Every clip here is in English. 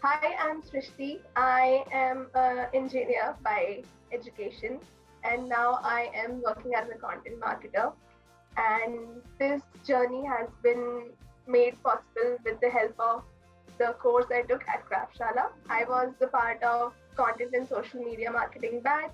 Hi, I'm Srishti. I am an engineer by education, and now I am working as a content marketer. And this journey has been made possible with the help of the course I took at Kraftshala. I was the part of content and social media marketing batch.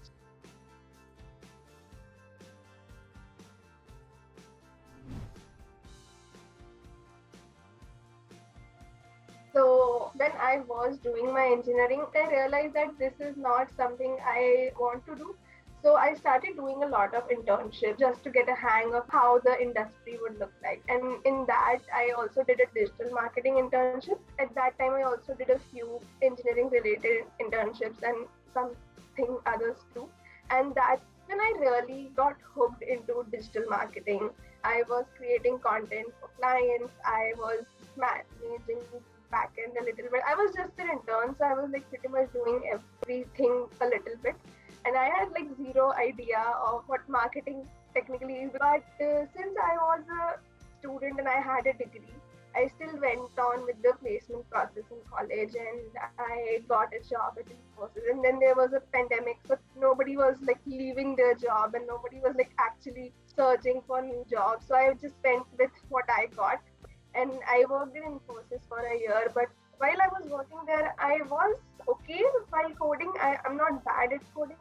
So when I was doing my engineering, I realized that this is not something I want to do. So I started doing a lot of internships just to get a hang of how the industry would look like. And in that, I also did a digital marketing internship. At that time, I also did a few engineering related internships and something others too. And that's when I really got hooked into digital marketing. I was creating content for clients. I was managing back end a little bit. I was just an intern, so I was like pretty much doing everything a little bit. And I had like zero idea of what marketing technically is. But since I was a student and I had a degree, I still went on with the placement process in college and I got a job at Infosys. And then there was a pandemic, so nobody was like leaving their job and nobody was like actually searching for new jobs. So I just went with what I got and I worked in Infosys for a year. But while I was working there, I was okay while coding. I'm not bad at coding,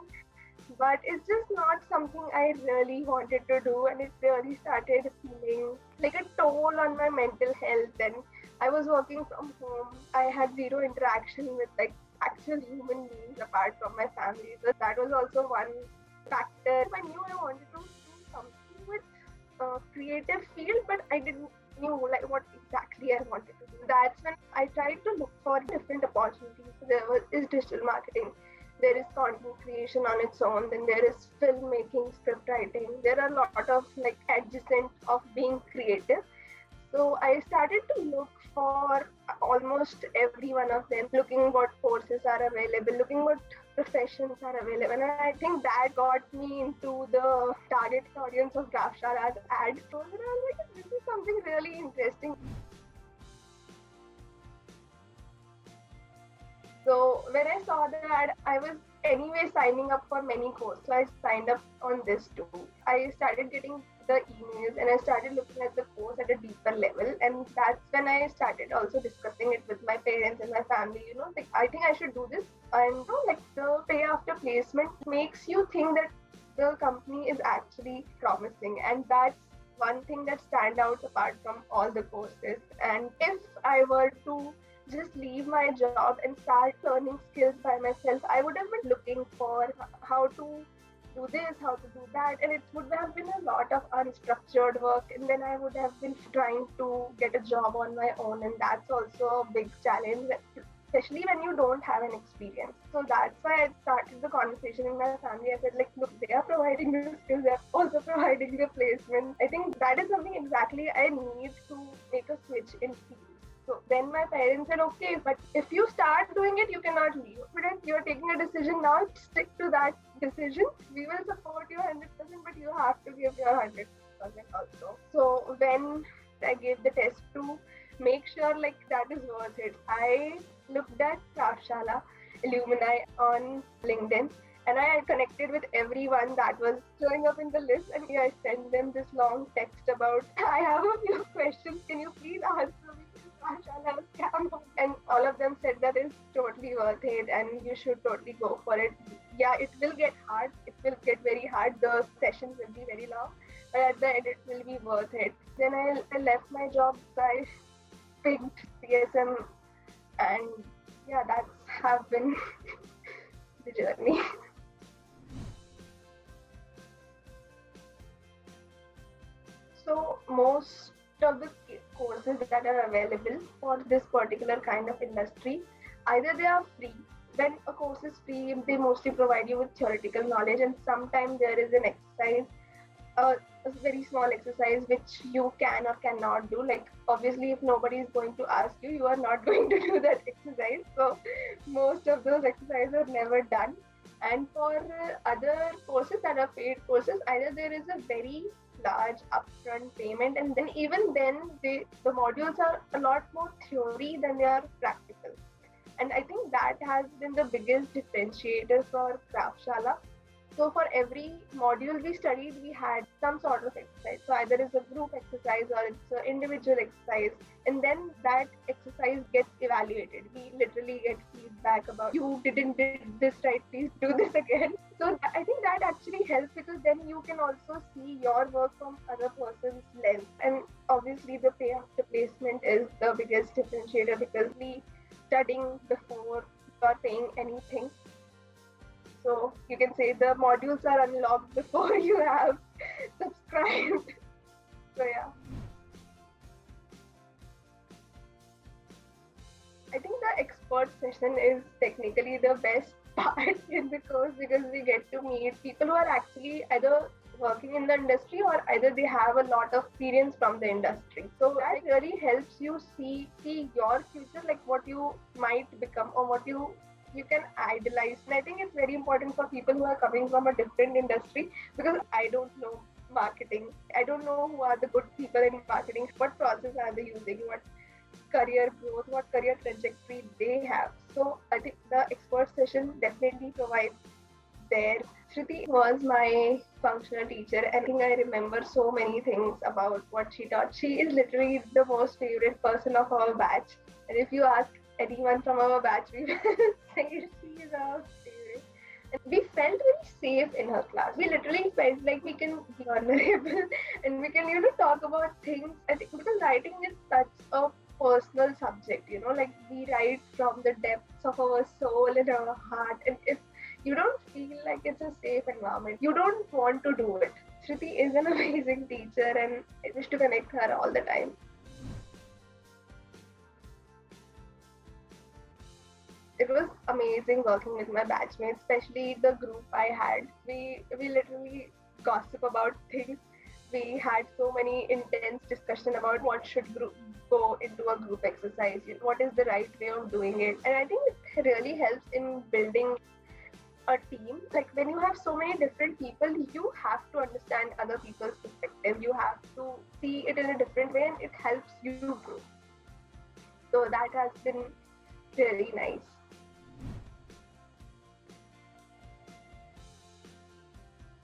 but it's just not something I really wanted to do, and it really started feeling like a toll on my mental health. And I was working from home. I had zero interaction with like actual human beings apart from my family. So that was also one factor. I knew I wanted to do something with creative field, but I didn't knew like what exactly I wanted to do. That's when I tried to look for different opportunities. Is digital marketing, there is content creation on its own, then there is filmmaking, script writing. There are a lot of like adjacent of being creative. So I started to look for almost every one of them, looking what courses are available, looking what professions are available. And I think that got me into the target audience of Kraftshala ad. So I was like, this is something really interesting. So when I saw the ad, I was anyway signing up for many courses. So I signed up on this too. I started getting the emails and I started looking at the course at a deeper level. And that's when I started also discussing it with my parents and my family. Like I think I should do this. And like the pay after placement makes you think that the company is actually promising. And that's one thing that stands out apart from all the courses. And if I were to just leave my job and start learning skills by myself, I would have been looking for how to do this, how to do that, and it would have been a lot of unstructured work. And then I would have been trying to get a job on my own, and that's also a big challenge, especially when you don't have an experience. So that's why I started the conversation in my family. I said, like, look, they are providing the skills, they're also providing the placement. I think that is something exactly I need to make a switch in field. So then my parents said, okay, but if you start doing it, you cannot leave. But if you're taking a decision now, stick to that decision. We will support you 100%, but you have to give your 100% also. So when I gave the test to make sure like that is worth it, I looked at Kraftshala alumni on LinkedIn and I connected with everyone that was showing up in the list, and I sent them this long text about, I have a few questions, can you please answer me? And all of them said that it's totally worth it and you should totally go for it. Yeah, it will get hard. It will get very hard. The sessions will be very long, but at the end, it will be worth it. Then I left my job. So I picked CSM, and yeah, that's have been the journey. So most of the courses that are available for this particular kind of industry, either they are free. When a course is free, they mostly provide you with theoretical knowledge, and sometimes there is an exercise, a very small exercise which you can or cannot do. Like obviously, if nobody is going to ask you, you are not going to do that exercise. So most of those exercises are never done. And for other courses that are paid courses, either there is a very large upfront payment, and then even then the modules are a lot more theory than they are practical. And I think that has been the biggest differentiator for Kraftshala. So for every module we studied, we had some sort of exercise. So either it's a group exercise or it's an individual exercise. And then that exercise gets evaluated. We literally get feedback about you didn't did this right, please do this again. So I think that actually helps because then you can also see your work from other person's lens. And obviously the pay after placement is the biggest differentiator because we studying before you are paying anything. So you can say the modules are unlocked before you have subscribed. So yeah. I think the expert session is technically the best part in the course because we get to meet people who are actually either working in the industry or either they have a lot of experience from the industry. So that really helps you see your future, like what you might become or what you can idolize. And I think it's very important for people who are coming from a different industry because I don't know marketing. I don't know who are the good people in marketing, what process are they using, what career growth, what career trajectory they have. So I think the expert session definitely provides there. Srishti was my functional teacher and I think I remember so many things about what she taught. She is literally the most favorite person of our batch. And if you ask anyone from our batch, we will say she is our favorite. And we felt very safe in her class. We literally felt like we can be vulnerable and we can, talk about things. I think because writing is such a personal subject, like we write from the depths of our soul and our heart. And if you don't feel like it's a safe environment, you don't want to do it. Srishti is an amazing teacher and I wish to connect her all the time. It was amazing working with my batchmates, especially the group I had. We literally gossip about things. We had so many intense discussion about what should go into a group exercise, what is the right way of doing it. And I think it really helps in building a team. Like when you have so many different people, you have to understand other people's perspective. You have to see it in a different way and it helps you grow. So that has been really nice.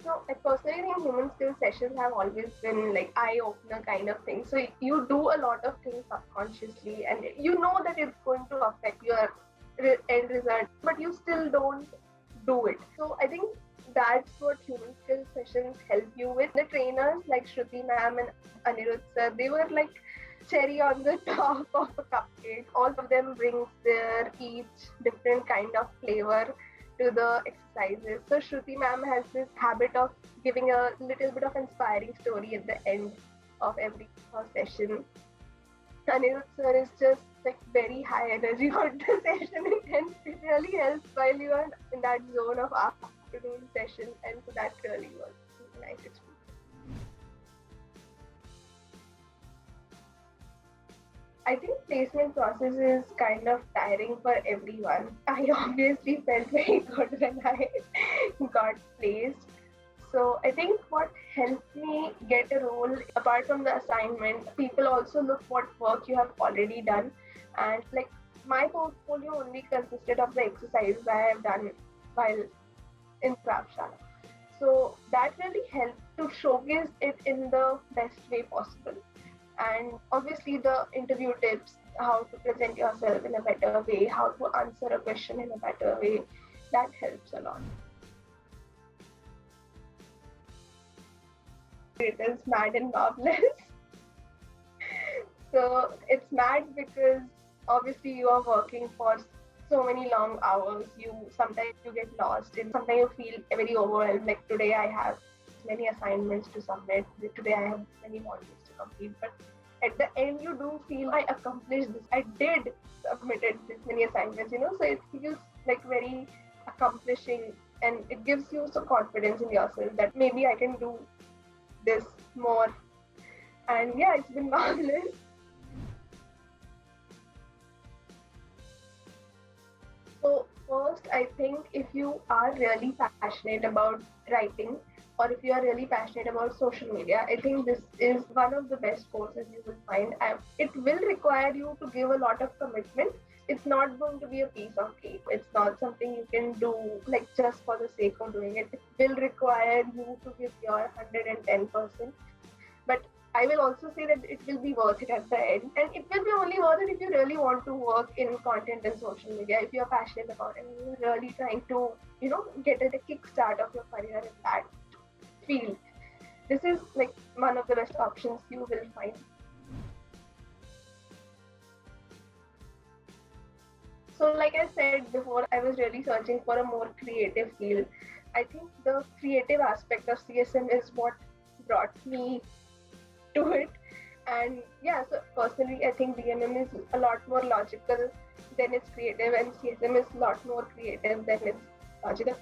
So I personally think human skills sessions have always been like eye-opener kind of thing. So you do a lot of things subconsciously and you know that it's going to affect your end result, but you still don't do it. So I think that's what human skills sessions help you with. The trainers like Shruti ma'am and Anirudh sir, they were like cherry on the top of a cupcake. All of them brings their each different kind of flavor to the exercises. So Shruti ma'am has this habit of giving a little bit of inspiring story at the end of every session. Anirudh sir is just like very high energy for the session and it really helps while you are in that zone of afternoon session, and so that really was a nice experience. I think placement process is kind of tiring for everyone. I obviously felt very good when I got placed. So I think what helped me get a role, apart from the assignment, people also look what work you have already done. And like my portfolio only consisted of the exercises I have done while in Kraftshala. So that really helped to showcase it in the best way possible. And obviously the interview tips, how to present yourself in a better way, how to answer a question in a better way, that helps a lot. It is mad and marvelous. So it's mad because obviously you are working for so many long hours. Sometimes you get lost and sometimes you feel very overwhelmed. Like today I have many assignments to submit. Today I have many modules to complete. But at the end you do feel I accomplished this. I did submitted this many assignments, so it feels like very accomplishing and it gives you some confidence in yourself that maybe I can do this more. And yeah, it's been marvelous. So first, I think if you are really passionate about writing or if you are really passionate about social media, I think this is one of the best courses you will find. It will require you to give a lot of commitment, it's not going to be a piece of cake. It's not something you can do like just for the sake of doing it. It will require you to give your 110%. But I will also say that it will be worth it at the end. And it will be only worth it if you really want to work in content and social media, if you're passionate about it and you're really trying to, get a kickstart of your career in that field. This is like one of the best options you will find. So like I said before, I was really searching for a more creative field. I think the creative aspect of CSM is what brought me to it. And yeah, so personally, I think DMM is a lot more logical than it's creative, and CSM is a lot more creative than it's logical.